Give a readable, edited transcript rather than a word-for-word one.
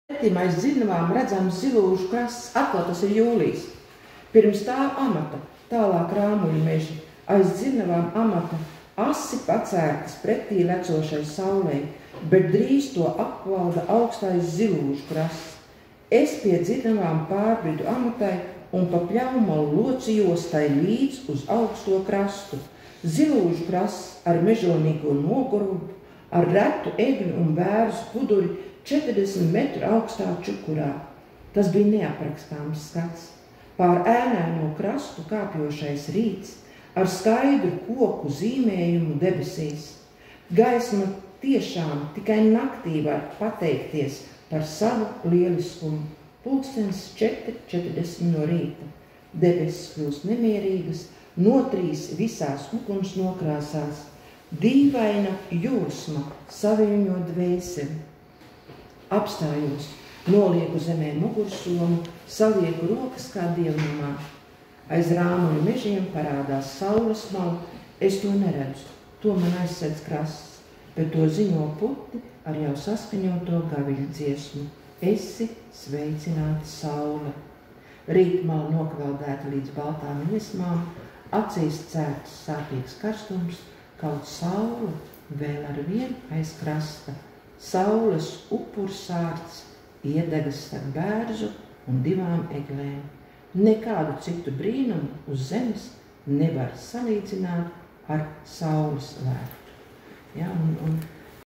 Pretīm aiz dzirnavām redzams Zilūžu krasts, atkal tas ir jūlijas. Pirms tā amata, tālāk Rāmuļu meži, aiz dzirnavām amata, asi pacērtas pretī lecošai saulei, bet drīz to apvalda augstais Zilūžu krasts. Es pie dzirnavām pārbridu amatai un pa pļaumalu locījos tai līdz uz augsto krastu. Zilūžu krasts ar mežonīgo nogurubu, ar retu egļu un bērzu puduļu 40 metru augstā čukurā. Tas bija neaprakstāms skats. Pār ēnaino krastu kāpjošais rīts, ar skaidru koku zīmējumu debesīs. Gaisma tiešām tikai naktī var pateikties par savu lieliskumu. 4:40 no rīta. Debesis kļūst nemierīgas, notrīs visās uguns nokrāsās. Dīvaina jūsma saviļņo dvēseli. Apstājos, nolieku zemē mugursomu, salieku rokas kā dievnamā. Aiz Rāmuļu mežiem parādās saules mala, es to neredzu, to man aizsedz krasts, bet to ziņo putni ar jau saskaņoto gaviļu dziesmu. Esi sveicināta saule. Rītmala nokveldēta līdz baltām iesmām, acīs cērts sāpīgs karstums, kaut saule vēl ar vienu aiz krasta. Saules upursārts iedegas starp bērzu un 2 eglēm. Nekādu citu brīnumu uz zemes nevar salīdzināt ar saules vērtu. Ja, un